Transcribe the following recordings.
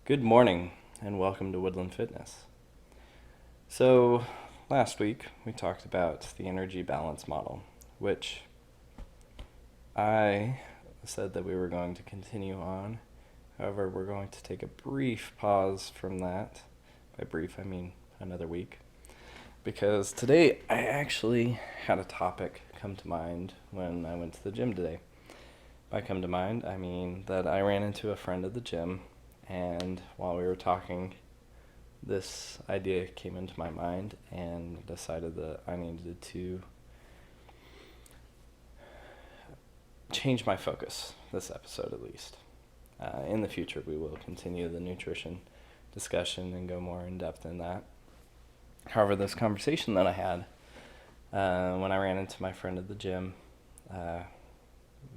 Good morning and welcome to Woodland Fitness. So, last week we talked about the energy balance model, which I said that we were going to continue on. However, we're going to take a brief pause from that. By brief, I mean another week. Because today I actually had a topic come to mind when I went to the gym today. By come to mind, I mean that I ran into a friend at the gym, and while we were talking, this idea came into my mind and decided that I needed to change my focus this episode at least. In the future, we will continue the nutrition discussion and go more in depth in that. However, this conversation that I had when I ran into my friend at the gym,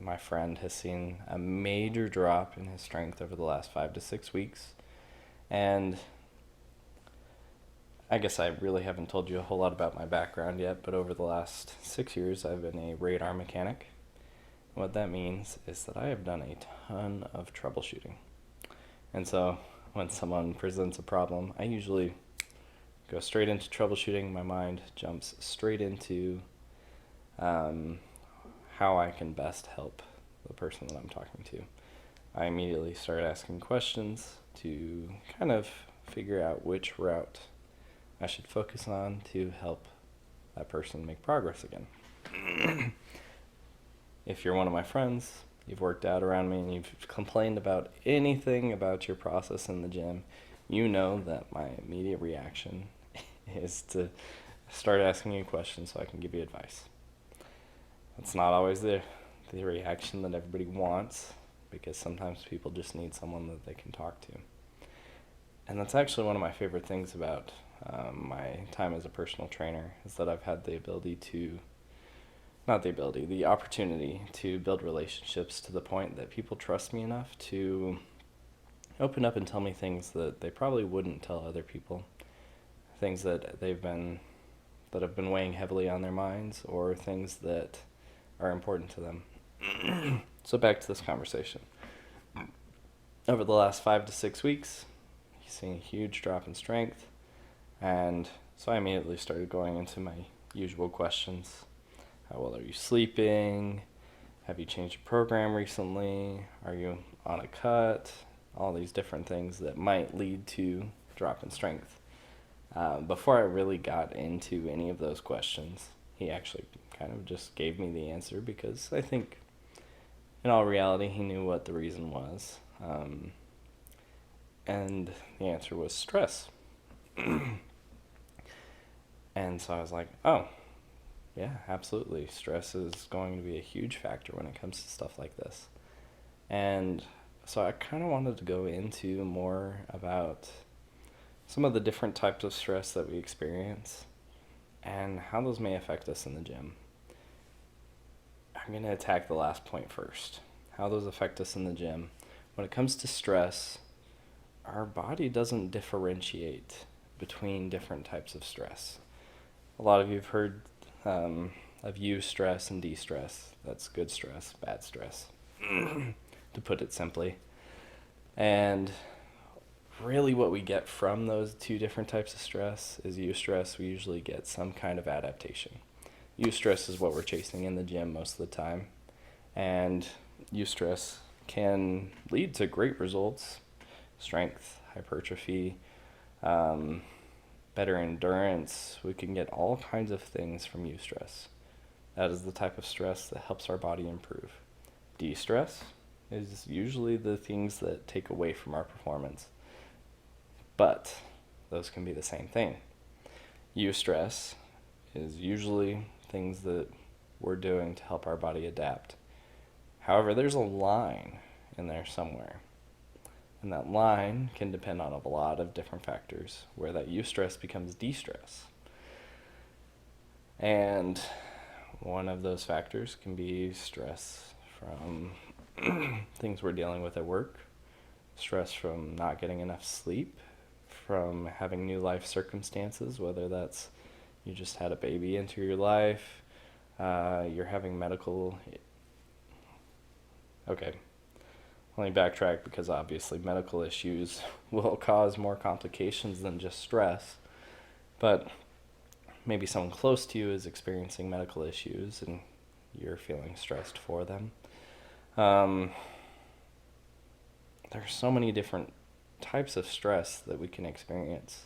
my friend has seen a major drop in his strength over the last 5 to 6 weeks. And I guess I really haven't told you a whole lot about my background yet, but over the last 6 years, I've been a radar mechanic. What that means is that I have done a ton of troubleshooting. And so when someone presents a problem, I usually go straight into troubleshooting. My mind jumps straight into how I can best help the person that I'm talking to. I immediately start asking questions to kind of figure out which route I should focus on to help that person make progress again. If you're one of my friends, you've worked out around me, and you've complained about anything about your process in the gym, you know that my immediate reaction is to start asking you questions so I can give you advice. It's not always the reaction that everybody wants, because sometimes people just need someone that they can talk to. And that's actually one of my favorite things about my time as a personal trainer, is that I've had the opportunity to build relationships to the point that people trust me enough to open up and tell me things that they probably wouldn't tell other people, things that have been weighing heavily on their minds, or things that are important to them. So back to this conversation. Over the last 5 to 6 weeks, he's seen a huge drop in strength, and so I immediately started going into my usual questions. How well are you sleeping? Have you changed your program recently? Are you on a cut? All these different things that might lead to drop in strength. Before I really got into any of those questions, he actually kind of just gave me the answer, because I think in all reality he knew what the reason was. And the answer was stress. And so I was like, oh, yeah, absolutely. Stress is going to be a huge factor when it comes to stuff like this. And so I kind of wanted to go into more about some of the different types of stress that we experience and how those may affect us in the gym. I'm going to attack the last point first. How those affect us in the gym. When it comes to stress, our body doesn't differentiate between different types of stress. A lot of you have heard of eustress and de-stress. That's good stress, bad stress, to put it simply. And really what we get from those two different types of stress is eustress. We usually get some kind of adaptation. Eustress is what we're chasing in the gym most of the time. And eustress can lead to great results: strength, hypertrophy, better endurance. We can get all kinds of things from eustress. That is the type of stress that helps our body improve. De-stress is usually the things that take away from our performance, but those can be the same thing. Eustress is usually things that we're doing to help our body adapt. However, there's a line in there somewhere. And that line can depend on a lot of different factors, where that eustress becomes de-stress. And one of those factors can be stress from things we're dealing with at work, stress from not getting enough sleep, from having new life circumstances, whether that's you just had a baby enter your life, you're having medical... Okay, Let me backtrack because obviously medical issues will cause more complications than just stress. But maybe someone close to you is experiencing medical issues and you're feeling stressed for them. There's so many different types of stress that we can experience.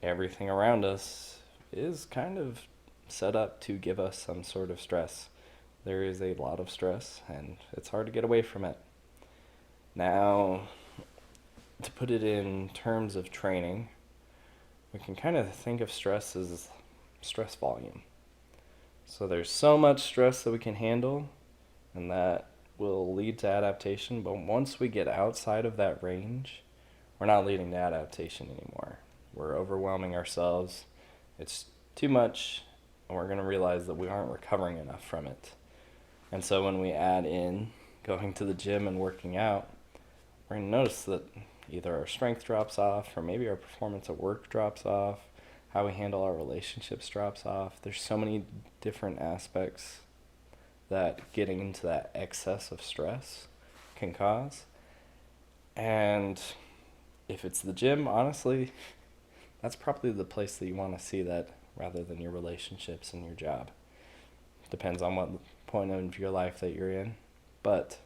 Everything around us is kind of set up to give us some sort of stress. There is a lot of stress, and it's hard to get away from it. Now, to put it in terms of training, we can kind of think of stress as stress volume. So there's so much stress that we can handle, and that will lead to adaptation. But once we get outside of that range, we're not leading to adaptation anymore. We're overwhelming ourselves. It's too much, and we're going to realize that we aren't recovering enough from it. And so when we add in going to the gym and working out, we're going to notice that either our strength drops off, or maybe our performance at work drops off, how we handle our relationships drops off. There's so many different aspects that getting into that excess of stress can cause. And if it's the gym, honestly, that's probably the place that you want to see that rather than your relationships and your job. Depends on what point of your life that you're in. But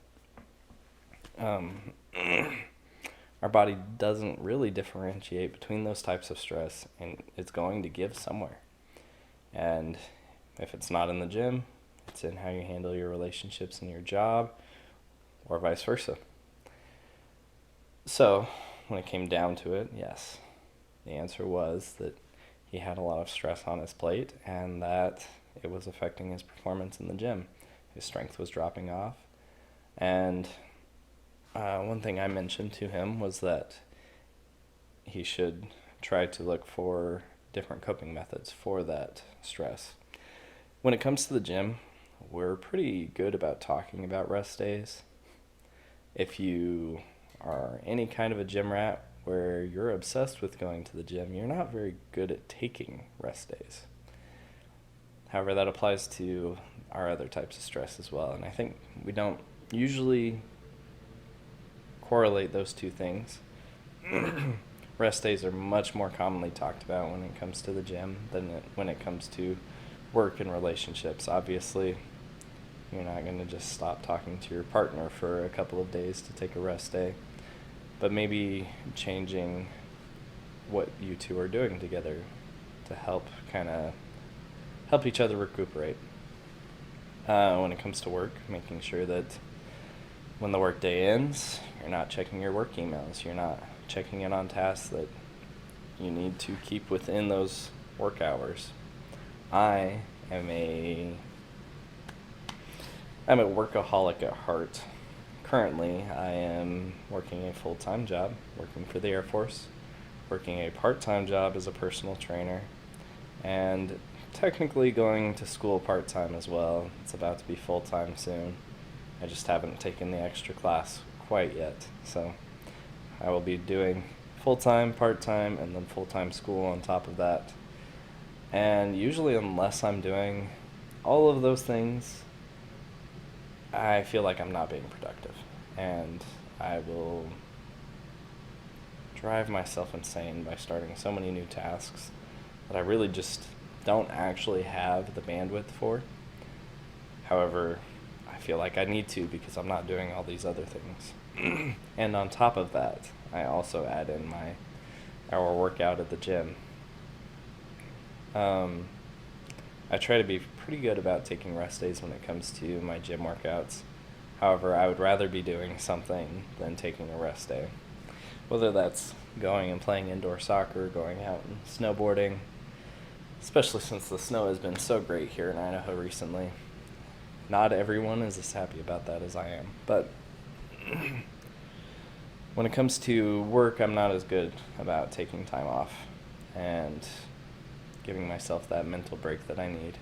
our body doesn't really differentiate between those types of stress, and it's going to give somewhere. And if it's not in the gym, it's in how you handle your relationships and your job, or vice versa. So, when it came down to it, yes, the answer was that he had a lot of stress on his plate, and that it was affecting his performance in the gym. His strength was dropping off, and one thing I mentioned to him was that he should try to look for different coping methods for that stress. When it comes to the gym, we're pretty good about talking about rest days. If you are any kind of a gym rat where you're obsessed with going to the gym, you're not very good at taking rest days. However, that applies to our other types of stress as well, and I think we don't usually correlate those two things. Rest days are much more commonly talked about when it comes to the gym than when it comes to work and relationships. Obviously, you're not going to just stop talking to your partner for a couple of days to take a rest day, but maybe changing what you two are doing together to help each other recuperate. When it comes to work, making sure that when the work day ends, you're not checking your work emails, you're not checking in on tasks that you need to keep within those work hours. I'm a workaholic at heart. Currently, I am working a full-time job, working for the Air Force, working a part-time job as a personal trainer, and technically going to school part-time as well. It's about to be full-time soon. I just haven't taken the extra class quite yet, so I will be doing full-time, part-time, and then full-time school on top of that. And usually, unless I'm doing all of those things, I feel like I'm not being productive, and I will drive myself insane by starting so many new tasks that I really just don't actually have the bandwidth for. However, I feel like I need to because I'm not doing all these other things. And on top of that, I also add in my hour workout at the gym. I try to be pretty good about taking rest days when it comes to my gym workouts. However, I would rather be doing something than taking a rest day. Whether that's going and playing indoor soccer, going out and snowboarding, especially since the snow has been so great here in Idaho recently. Not everyone is as happy about that as I am, but when it comes to work, I'm not as good about taking time off and giving myself that mental break that I need.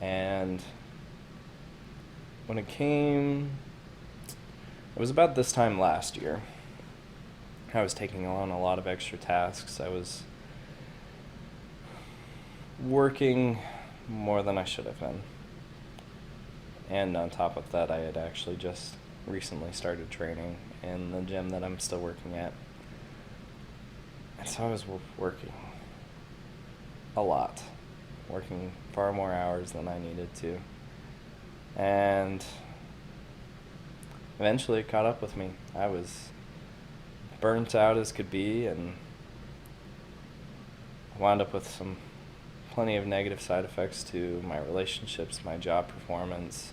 And when it was about this time last year, I was taking on a lot of extra tasks. I was working more than I should have been. And on top of that, I had actually just recently started training in the gym that I'm still working at. And so I was working a lot, working far more hours than I needed to. And eventually it caught up with me. I was burnt out as could be and wound up with plenty of negative side effects to my relationships, my job performance,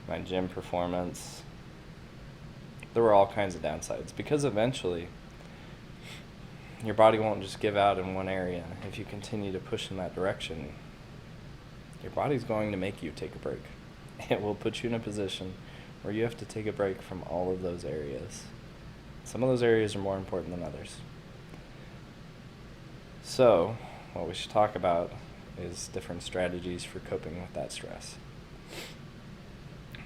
my gym performance. There were all kinds of downsides because eventually your body won't just give out in one area. If you continue to push in that direction, your body's going to make you take a break. It will put you in a position where you have to take a break from all of those areas. Some of those areas are more important than others. So, what we should talk about is different strategies for coping with that stress.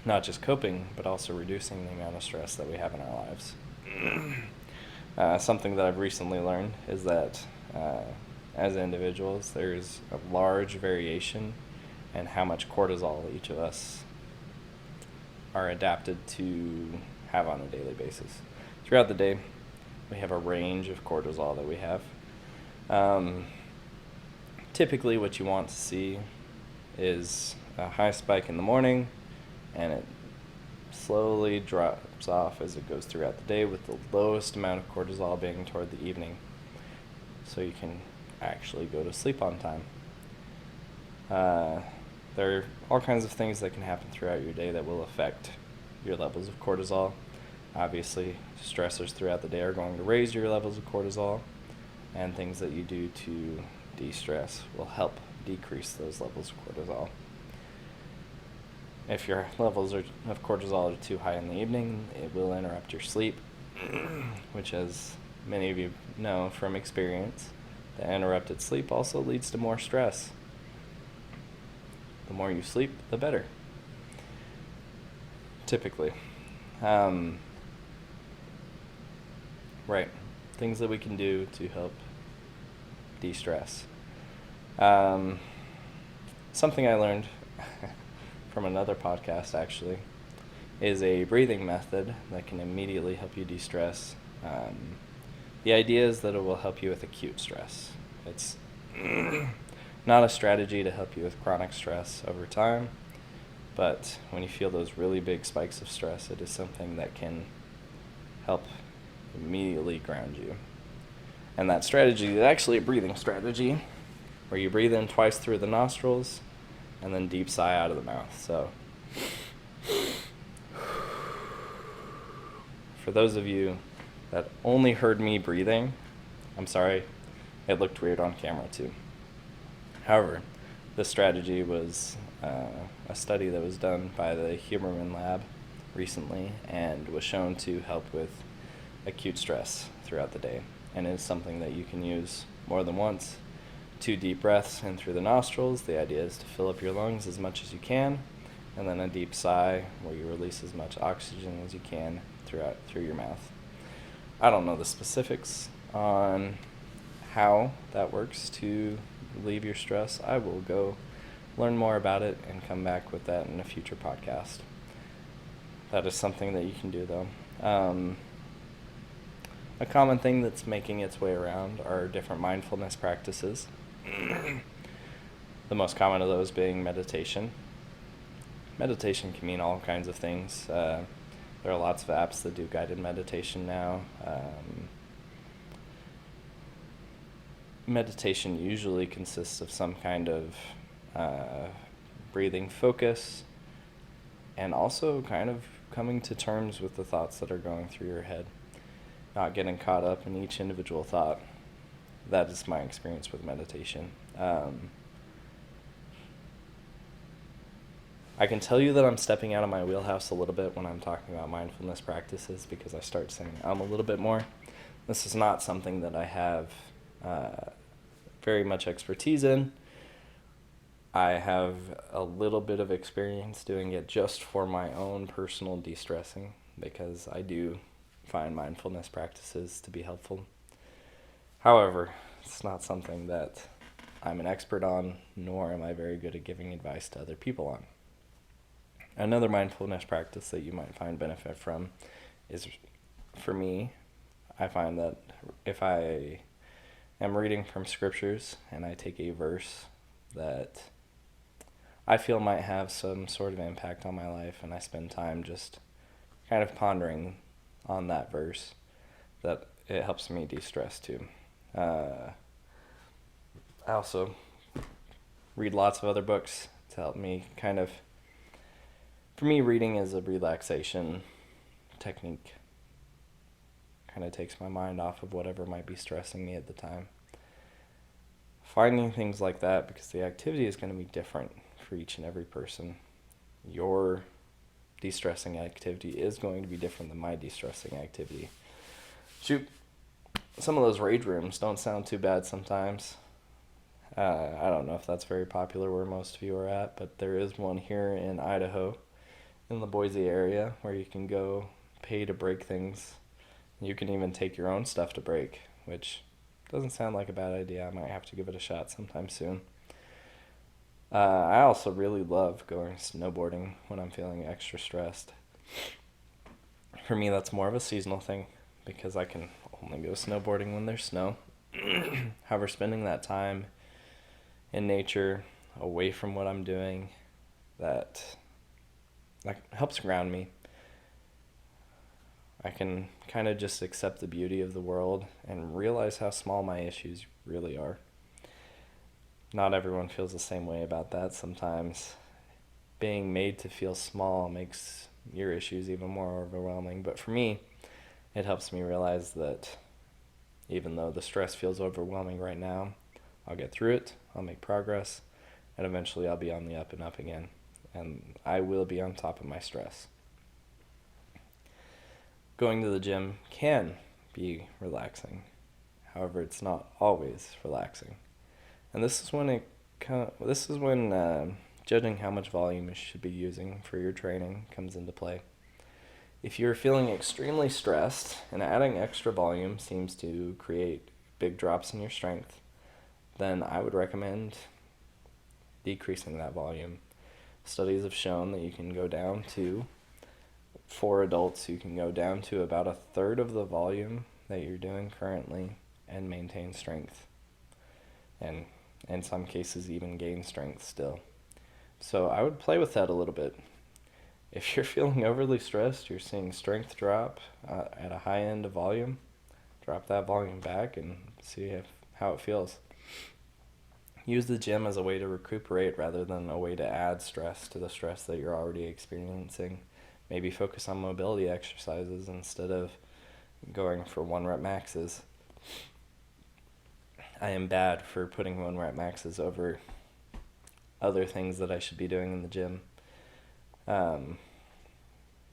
Not just coping, but also reducing the amount of stress that we have in our lives. Something that I've recently learned is that as individuals, there's a large variation in how much cortisol each of us are adapted to have on a daily basis. Throughout the day, we have a range of cortisol that we have. Typically, what you want to see is a high spike in the morning, and it slowly drops off as it goes throughout the day, with the lowest amount of cortisol being toward the evening, so you can actually go to sleep on time. There are all kinds of things that can happen throughout your day that will affect your levels of cortisol. Obviously, stressors throughout the day are going to raise your levels of cortisol, and things that you do to de-stress will help decrease those levels of cortisol. If your levels of cortisol are too high in the evening, it will interrupt your sleep, which, as many of you know from experience, the interrupted sleep also leads to more stress. The more you sleep, the better, typically. Right. Things that we can do to help de-stress. Something I learned from another podcast, actually, is a breathing method that can immediately help you de-stress. The idea is that it will help you with acute stress. It's not a strategy to help you with chronic stress over time, but when you feel those really big spikes of stress, it is something that can help immediately ground you. And that strategy is actually a breathing strategy, where you breathe in twice through the nostrils and then deep sigh out of the mouth. So, for those of you that only heard me breathing, I'm sorry, it looked weird on camera too. However, this strategy was a study that was done by the Huberman Lab recently and was shown to help with acute stress throughout the day. And it is something that you can use more than once. 2 deep breaths in through the nostrils. The idea is to fill up your lungs as much as you can, and then a deep sigh where you release as much oxygen as you can through your mouth. I don't know the specifics on how that works to relieve your stress. I will go learn more about it and come back with that in a future podcast. That is something that you can do, though. A common thing that's making its way around are different mindfulness practices. The most common of those being meditation. Meditation can mean all kinds of things. There are lots of apps that do guided meditation now. Meditation usually consists of some kind of breathing focus, and also kind of coming to terms with the thoughts that are going through your head, not getting caught up in each individual thought. That is my experience with meditation. I can tell you that I'm stepping out of my wheelhouse a little bit when I'm talking about mindfulness practices, because I start saying a little bit more. This is not something that I have very much expertise in. I have a little bit of experience doing it just for my own personal de-stressing, because I do find mindfulness practices to be helpful. However, it's not something that I'm an expert on, nor am I very good at giving advice to other people on. Another mindfulness practice that you might find benefit from is, for me, I find that if I am reading from scriptures and I take a verse that I feel might have some sort of impact on my life, and I spend time just kind of pondering on that verse, that it helps me de-stress too. I also read lots of other books to help me kind of, for me, reading is a relaxation technique. Kind of takes my mind off of whatever might be stressing me at the time. Finding things like that, because the activity is going to be different for each and every person. Your de-stressing activity is going to be different than my de-stressing activity. Shoot, some of those rage rooms don't sound too bad sometimes. I don't know if that's very popular where most of you are at, but there is one here in Idaho, in the Boise area, where you can go pay to break things. You can even take your own stuff to break, which doesn't sound like a bad idea. I might have to give it a shot sometime soon. I also really love going snowboarding when I'm feeling extra stressed. For me, that's more of a seasonal thing, because I can only go snowboarding when there's snow. However, spending that time in nature, away from what I'm doing, that helps ground me. I can kind of just accept the beauty of the world and realize how small my issues really are. Not everyone feels the same way about that. Sometimes being made to feel small makes your issues even more overwhelming. But for me, it helps me realize that even though the stress feels overwhelming right now, I'll get through it, I'll make progress, and eventually I'll be on the up and up again. And I will be on top of my stress. Going to the gym can be relaxing. However, it's not always relaxing. And this is when judging how much volume you should be using for your training comes into play. If you're feeling extremely stressed and adding extra volume seems to create big drops in your strength, then I would recommend decreasing that volume. Studies have shown that you can go down to, for adults, you can go down to about a third of the volume that you're doing currently and maintain strength. And in some cases even gain strength still. So I would play with that a little bit. If you're feeling overly stressed, you're seeing strength drop at a high end of volume, drop that volume back and see how it feels. Use the gym as a way to recuperate rather than a way to add stress to the stress that you're already experiencing. Maybe focus on mobility exercises instead of going for 1-rep maxes. I am bad for putting 1-rep maxes over other things that I should be doing in the gym.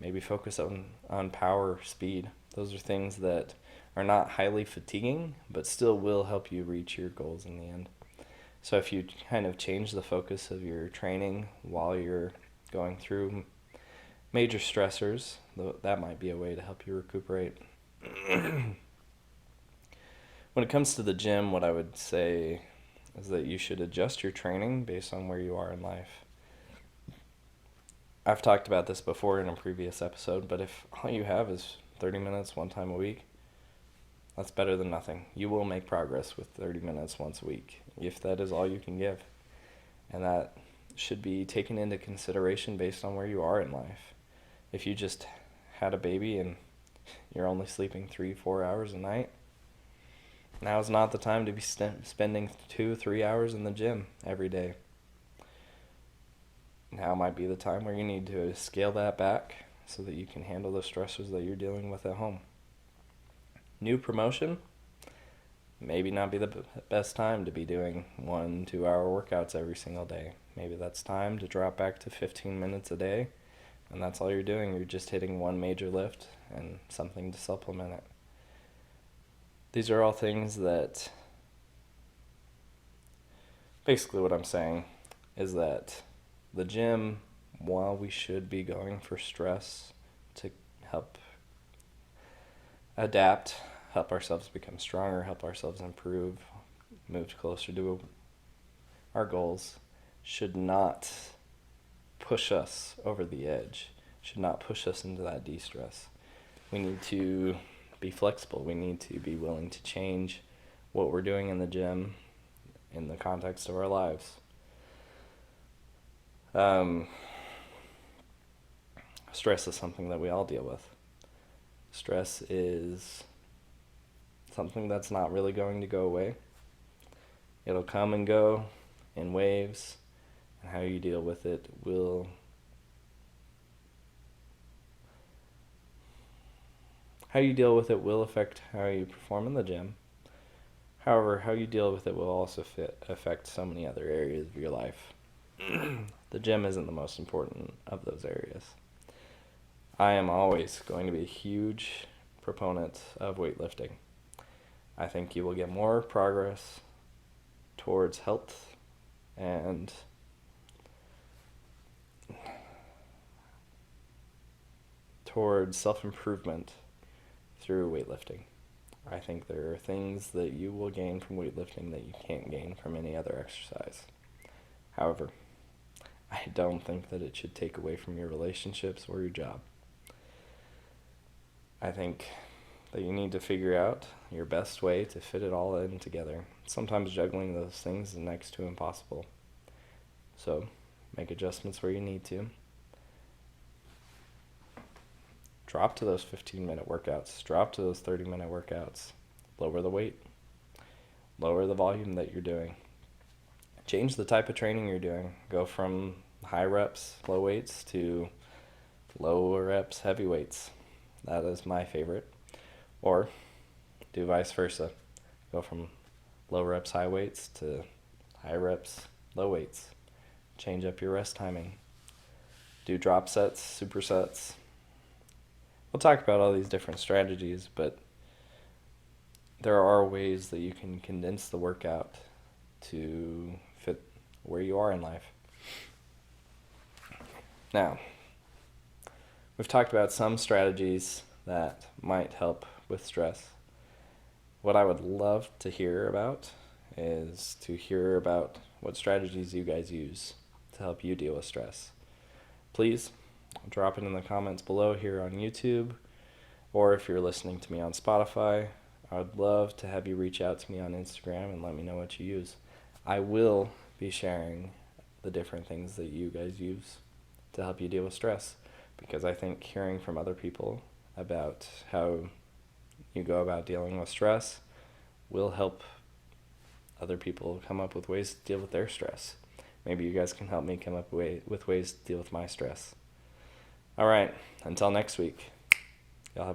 Maybe focus on power, speed. Those are things that are not highly fatiguing, but still will help you reach your goals in the end. So if you kind of change the focus of your training while you're going through major stressors, that might be a way to help you recuperate. When it comes to the gym, what I would say is that you should adjust your training based on where you are in life. I've talked about this before in a previous episode, but if all you have is 30 minutes one time a week, that's better than nothing. You will make progress with 30 minutes once a week, if that is all you can give. And that should be taken into consideration based on where you are in life. If you just had a baby and you're only sleeping 3-4 hours a night, now is not the time to be spending 2-3 hours in the gym every day. Now might be the time where you need to scale that back so that you can handle the stressors that you're dealing with at home. New promotion, maybe not be the best time to be doing 1-2 hour workouts every single day. Maybe that's time to drop back to 15 minutes a day, and that's all you're doing. You're just hitting one major lift and something to supplement it. These are all things that, basically what I'm saying is that the gym, while we should be going for stress to help adapt, help ourselves become stronger, help ourselves improve, move closer to our goals, should not push us over the edge, should not push us into that de-stress. We need to be flexible. We need to be willing to change what we're doing in the gym in the context of our lives. Stress is something that we all deal with. Stress is something that's not really going to go away. It'll come and go in waves, and how you deal with it will affect how you perform in the gym. However, how you deal with it will also affect so many other areas of your life. The gym isn't the most important of those areas. I am always going to be a huge proponent of weightlifting. I think you will get more progress towards health and towards self-improvement through weightlifting. I think there are things that you will gain from weightlifting that you can't gain from any other exercise. However, I don't think that it should take away from your relationships or your job. I think that you need to figure out your best way to fit it all in together. Sometimes juggling those things is next to impossible. So, make adjustments where you need to. Drop to those 15-minute workouts. Drop to those 30-minute workouts. Lower the weight. Lower the volume that you're doing. Change the type of training you're doing. Go from high reps, low weights, to low reps, heavy weights. That is my favorite. Or do vice versa. Go from low reps, high weights to high reps, low weights. Change up your rest timing. Do drop sets, supersets. We'll talk about all these different strategies, but there are ways that you can condense the workout to fit where you are in life. Now, we've talked about some strategies that might help with stress. What I would love to hear about is to hear about what strategies you guys use to help you deal with stress. Please drop it in the comments below here on YouTube, or if you're listening to me on Spotify, I would love to have you reach out to me on Instagram and let me know what you use. I will be sharing the different things that you guys use to help you deal with stress, because I think hearing from other people about how you go about dealing with stress will help other people come up with ways to deal with their stress. Maybe you guys can help me come up with ways to deal with my stress. All right, until next week, y'all have